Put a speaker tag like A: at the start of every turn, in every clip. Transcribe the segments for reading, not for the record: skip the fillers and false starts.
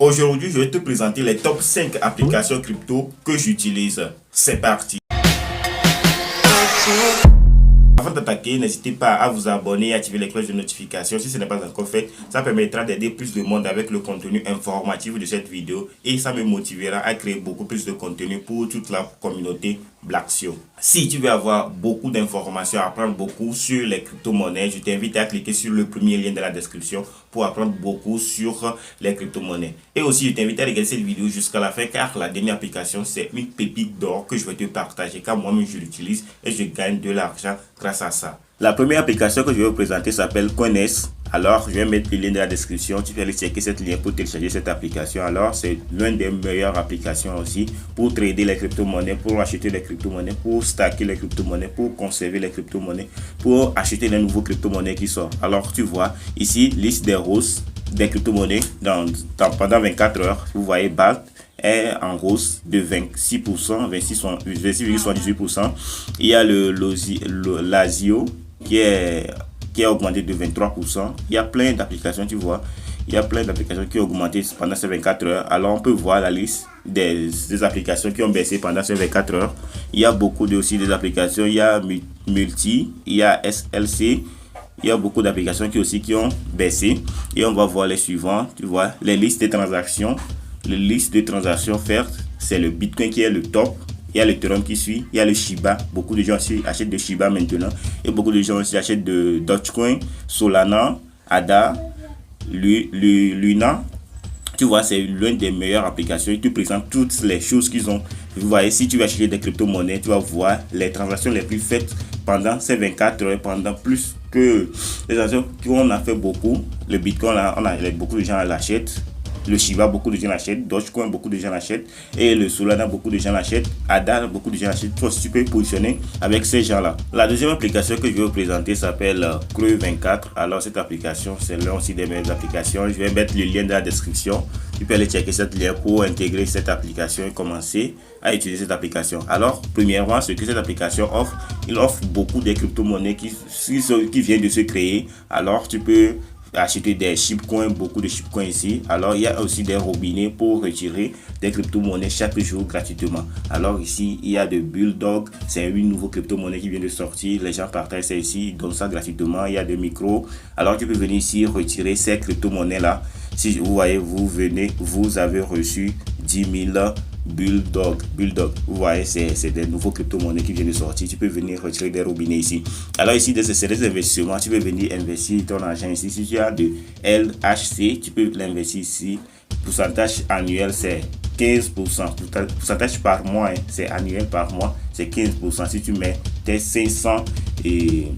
A: Aujourd'hui, je vais te présenter les top 5 applications crypto que j'utilise. C'est parti. Avant d'attaquer, n'hésitez pas à vous abonner et activer les cloches de notification si ce n'est pas encore fait. Ça permettra d'aider plus de monde avec le contenu informatif de cette vidéo et ça me motivera à créer beaucoup plus de contenu pour toute la communauté Blacksio. Si tu veux avoir beaucoup d'informations, apprendre beaucoup sur les crypto-monnaies, je t'invite à cliquer sur le premier lien de la description pour apprendre beaucoup sur les crypto-monnaies. Et aussi, je t'invite à regarder cette vidéo jusqu'à la fin car la dernière application, c'est une pépite d'or que je vais te partager car moi-même je l'utilise et je gagne de l'argent grâce à ça. La première application que je vais vous présenter s'appelle Coindesk. Alors, je vais mettre le lien dans la description. Tu peux aller checker cette lien pour télécharger cette application. Alors, c'est l'une des meilleures applications aussi pour trader les crypto-monnaies, pour acheter les crypto-monnaies, pour stacker les crypto-monnaies, pour conserver les crypto-monnaies, pour acheter les nouveaux crypto-monnaies qui sortent. Alors, tu vois ici, liste des hausses des crypto-monnaies pendant 24 heures. Vous voyez, BAT est en hausse de 26%, 26,78%. Il y a l'Azio qui a augmenté de 23%. Il y a plein d'applications, tu vois. Il y a plein d'applications qui ont augmenté pendant ces 24 heures. Alors, on peut voir la liste des applications qui ont baissé pendant ces 24 heures. Il y a beaucoup aussi des applications. Il y a Multi, il y a SLC. Il y a beaucoup d'applications qui ont baissé. Et on va voir les suivants. Tu vois, les listes de transactions. La liste de transactions offertes, c'est le Bitcoin qui est le top. Il y a l'Ethereum qui suit, il y a le Shiba. Beaucoup de gens aussi achètent de Shiba maintenant. Et beaucoup de gens aussi achètent de Dogecoin, Solana, ADA, Luna. Tu vois, c'est l'une des meilleures applications. Ils te présentent toutes les choses qu'ils ont. Vous voyez, si tu vas acheter des crypto-monnaies, tu vas voir les transactions les plus faites pendant ces 24 heures, pendant plus que les transactions qu'on a fait beaucoup. Le Bitcoin, beaucoup de gens l'achètent. Le Shiba, beaucoup de gens l'achètent. Dogecoin, beaucoup de gens l'achètent. Et le Solana, beaucoup de gens l'achètent. ADA, beaucoup de gens l'achètent. Toi, tu peux positionner avec ces gens-là. La deuxième application que je vais vous présenter s'appelle Creux24. Alors, cette application, c'est l'un aussi des meilleures applications. Je vais mettre le lien dans la description. Tu peux aller checker cette lien pour intégrer cette application et commencer à utiliser cette application. Alors, premièrement, ce que cette application offre, il offre beaucoup de crypto-monnaies qui viennent de se créer. Alors, tu peux acheter des shitcoins, beaucoup de shitcoins ici. Alors, il y a aussi des robinets pour retirer des crypto-monnaies chaque jour gratuitement. Alors, ici, il y a de Bulldog. C'est une nouvelle crypto-monnaie qui vient de sortir. Les gens partagent ça ici, ils donnent ça gratuitement. Il y a des micros. Alors, tu peux venir ici retirer ces crypto-monnaies-là. Si vous voyez, vous avez reçu 10 000 Bulldog, vous voyez, c'est des nouveaux crypto-monnaies qui viennent de sortir. Tu peux venir retirer des robinets ici. Alors ici, c'est des investissements. Tu peux venir investir ton argent ici. Si tu as de LHC, tu peux l'investir ici. Pourcentage annuel, c'est 15%. Pourcentage par mois, hein, c'est annuel par mois, c'est 15%. Si tu mets tes 500 et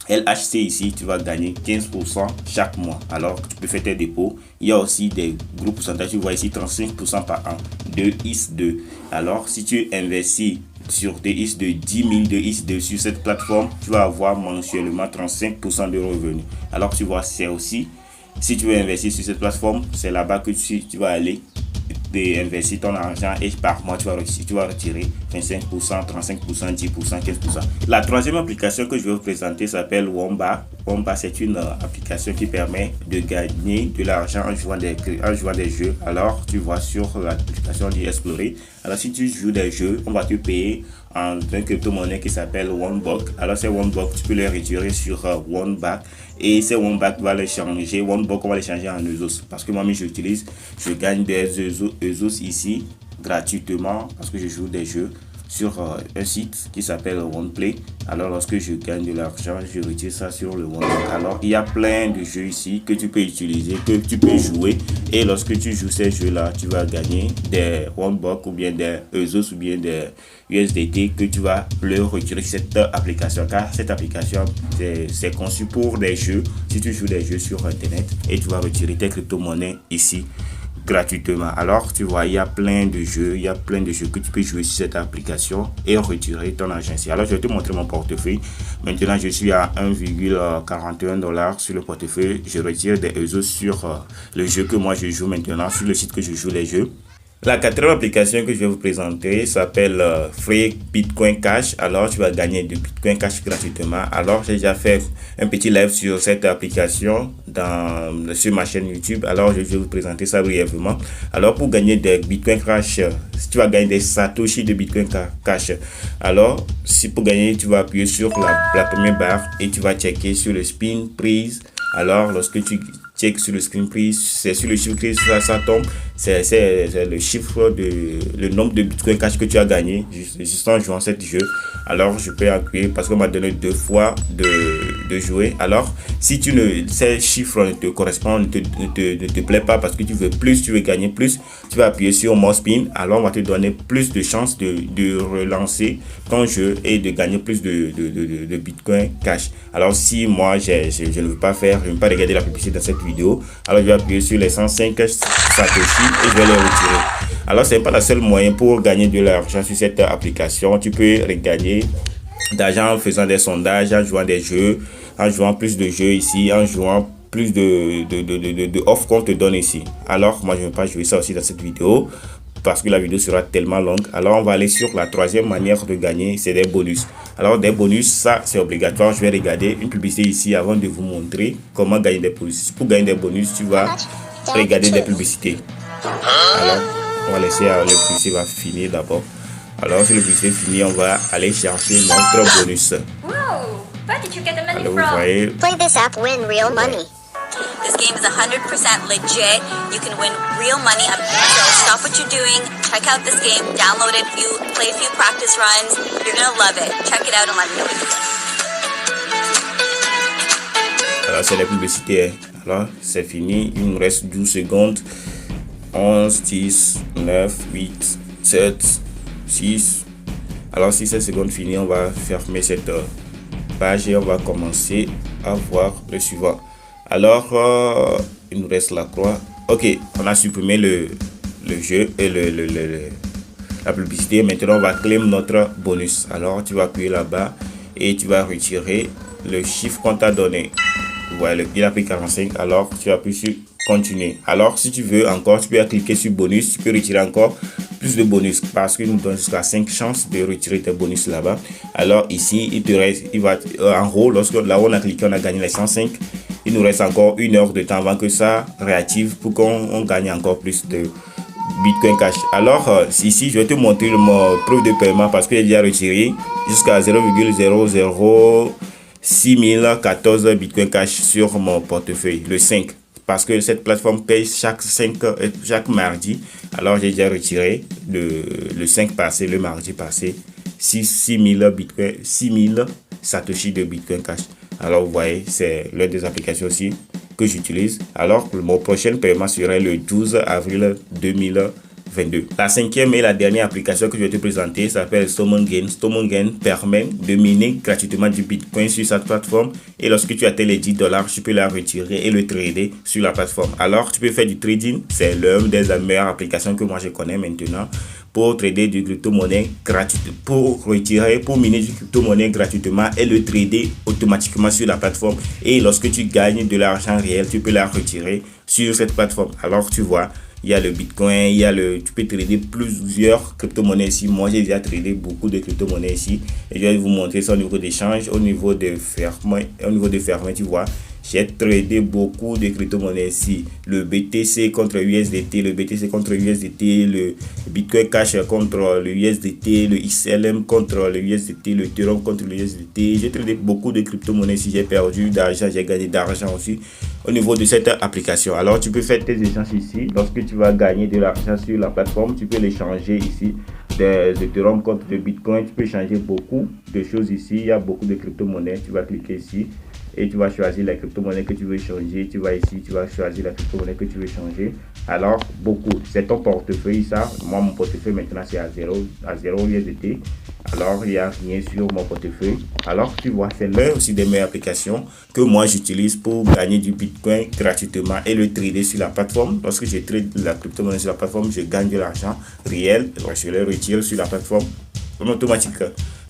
A: LHC ici, tu vas gagner 15% chaque mois. Alors, tu peux faire tes dépôts. Il y a aussi des gros pourcentages. Tu vois ici, 35% par an de IS2. Alors, si tu investis sur des IS de 10 000 de IS2 sur cette plateforme, tu vas avoir mensuellement 35% de revenus. Alors, tu vois, c'est aussi, si tu veux investir sur cette plateforme, c'est là-bas que tu vas aller investir ton argent et par mois tu vas retirer 25%, 35%, 10%, 15%. La troisième application que je vais vous présenter s'appelle Womba. Womba, c'est une application qui permet de gagner de l'argent en jouant des jeux. Alors tu vois sur l'application d'Explorer. Alors si tu joues des jeux, on va te payer en une crypto-monnaie qui s'appelle OneBlock. Alors ces OneBlock, tu peux les retirer sur OneBack et ces OneBack va les changer. OneBlock, on va les changer en Euros parce que moi j'utilise, je gagne des Euros ici gratuitement parce que je joue des jeux sur un site qui s'appelle OnePlay. Alors lorsque je gagne de l'argent, je retire ça sur le OneBlock. Alors il y a plein de jeux ici que tu peux utiliser, que tu peux jouer, et lorsque tu joues ces jeux là, tu vas gagner des OneBlock ou bien des Euros ou bien des USDT que tu vas le retirer sur cette application, car cette application c'est conçu pour des jeux. Si tu joues des jeux sur internet, et tu vas retirer tes crypto-monnaies ici gratuitement. Alors tu vois, il y a plein de jeux, que tu peux jouer sur cette application et retirer ton argent ici. Alors je vais te montrer mon portefeuille. Maintenant je suis à 1,41 $ sur le portefeuille. Je retire des euros sur le jeu que moi je joue maintenant, sur le site que je joue les jeux. La quatrième application que je vais vous présenter s'appelle Free Bitcoin Cash. Alors, tu vas gagner du Bitcoin Cash gratuitement. Alors, j'ai déjà fait un petit live sur cette application sur ma chaîne YouTube. Alors, je vais vous présenter ça brièvement. Alors, pour gagner des Bitcoin Cash, si tu vas gagner des Satoshi de Bitcoin Cash, alors, si pour gagner, tu vas appuyer sur la première barre et tu vas checker sur le spin prise. Alors, lorsque tu check sur le screen prise, c'est sur le chiffre que ça tombe, c'est le chiffre le nombre de Bitcoin Cash que tu as gagné juste en jouant ce jeu. Alors je peux appuyer parce qu'on m'a donné 2 fois de jouer. Alors si ces chiffres ne te correspondent, ne te plaît pas parce que tu veux plus, tu veux gagner plus, tu vas appuyer sur More Spin. Alors on va te donner plus de chances de relancer ton jeu et de gagner plus de Bitcoin Cash. Alors si moi je ne veux pas faire, je ne veux pas regarder la publicité dans cette vidéo, alors je vais appuyer sur les 105 Satoshi et je vais les retirer. Alors c'est pas le seul moyen pour gagner de l'argent sur cette application. Tu peux gagner d'argent en faisant des sondages, en jouant des jeux, en jouant plus de jeux ici, en jouant plus de offres qu'on te donne ici. Alors moi je ne vais pas jouer ça aussi dans cette vidéo parce que la vidéo sera tellement longue. Alors on va aller sur la troisième manière de gagner, c'est des bonus. Alors des bonus, ça c'est obligatoire. Je vais regarder une publicité ici avant de vous montrer comment gagner des bonus. Pour gagner des bonus, tu vas regarder des publicités. Alors on va laisser la publicité va finir d'abord. Alors si la publicité finit, on va aller chercher notre bonus. Alors vous voyez,
B: Play this app, win real money.
C: This game is 100% legit. You can win real money. So stop what you're doing. Check out this game. Download it. You play a few practice runs. You're gonna love it. Check it out and let me know what you think.
A: alors c'est la publicité. Alors c'est fini. Il nous reste 12 secondes. 11, 10, 9, 8, 7, 6. Alors si cette seconde finit, on va fermer cette page et on va commencer à voir le suivant. Alors il nous reste la croix. Ok, on a supprimé le jeu et la publicité. Maintenant on va claim notre bonus. Alors tu vas appuyer là-bas et tu vas retirer le chiffre qu'on t'a donné. Voilà, il a pris 45. Alors tu appuies sur continuer. Alors si tu veux encore, tu peux cliquer sur bonus. Tu peux retirer encore plus de bonus parce qu'il nous donne jusqu'à 5 chances de retirer tes bonus là-bas. Alors ici il te reste, il va en haut, lorsque là où on a cliqué, on a gagné les 105. Il nous reste encore 1 heure de temps avant que ça réactive pour qu'on gagne encore plus de Bitcoin Cash. Alors ici je vais te montrer mon preuve de paiement parce que j'ai déjà retiré jusqu'à 0,006014 Bitcoin Cash sur mon portefeuille, le 5. Parce que cette plateforme paye chaque mardi. Alors j'ai déjà retiré le 5 passé, le mardi passé, 6000 Bitcoin, 6000 Satoshi de Bitcoin Cash. Alors vous voyez, c'est l'une des applications aussi que j'utilise. Alors mon prochain paiement serait le 12 avril 2022. La cinquième et la dernière application que je vais te présenter s'appelle StoneMoonGain. StoneMoonGain permet de miner gratuitement du Bitcoin sur cette plateforme et lorsque tu atteins les $10, tu peux la retirer et le trader sur la plateforme. Alors tu peux faire du trading, c'est l'une des meilleures applications que moi je connais maintenant pour trader du crypto-monnaie gratuitement, pour miner du crypto-monnaie gratuitement et le trader automatiquement sur la plateforme. Et lorsque tu gagnes de l'argent réel, tu peux la retirer sur cette plateforme. Alors tu vois, il y a le Bitcoin, tu peux trader plusieurs crypto-monnaies ici. Moi, j'ai déjà tradé beaucoup de crypto-monnaies ici. Et je vais vous montrer ça au niveau d'échange, au niveau de fermement, tu vois. J'ai tradé beaucoup de crypto-monnaies ici. Le BTC contre USDT, le BTC contre USDT, le Bitcoin Cash contre le USDT, le XLM contre le USDT, le Ethereum contre le USDT. J'ai tradé beaucoup de crypto-monnaies ici. J'ai perdu d'argent, j'ai gagné d'argent aussi au niveau de cette application. Alors, tu peux faire tes échanges ici. Lorsque tu vas gagner de l'argent sur la plateforme, tu peux l'échanger ici. Des Ethereum contre le Bitcoin, tu peux changer beaucoup de choses ici. Il y a beaucoup de crypto-monnaies. Tu vas cliquer ici. Et tu vas choisir la crypto-monnaie que tu veux changer. Tu vas ici, tu vas choisir la crypto-monnaie que tu veux changer. Alors, beaucoup. C'est ton portefeuille, ça. Moi, mon portefeuille, maintenant, c'est à 0 USDT. Alors, il n'y a rien sur mon portefeuille. Alors, tu vois, c'est l'une aussi des meilleures applications que moi, j'utilise pour gagner du Bitcoin gratuitement et le trader sur la plateforme. Lorsque je trade la crypto-monnaie sur la plateforme, je gagne de l'argent réel. Je le retire sur la plateforme automatique.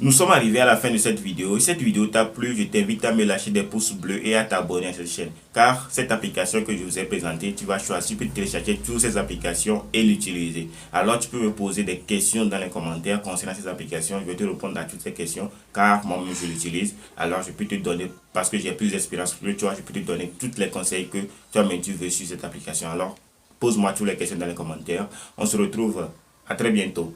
A: Nous sommes arrivés à la fin de cette vidéo. Si cette vidéo t'a plu, je t'invite à me lâcher des pouces bleus et à t'abonner à cette chaîne. Car cette application que je vous ai présentée, tu vas choisir, tu peux télécharger toutes ces applications et l'utiliser. Alors tu peux me poser des questions dans les commentaires concernant ces applications. Je vais te répondre à toutes ces questions car moi-même je l'utilise. Alors je peux te donner, parce que j'ai plus d'expérience que toi, je peux te donner tous les conseils que toi-même tu veux sur cette application. Alors pose-moi toutes les questions dans les commentaires. On se retrouve à très bientôt.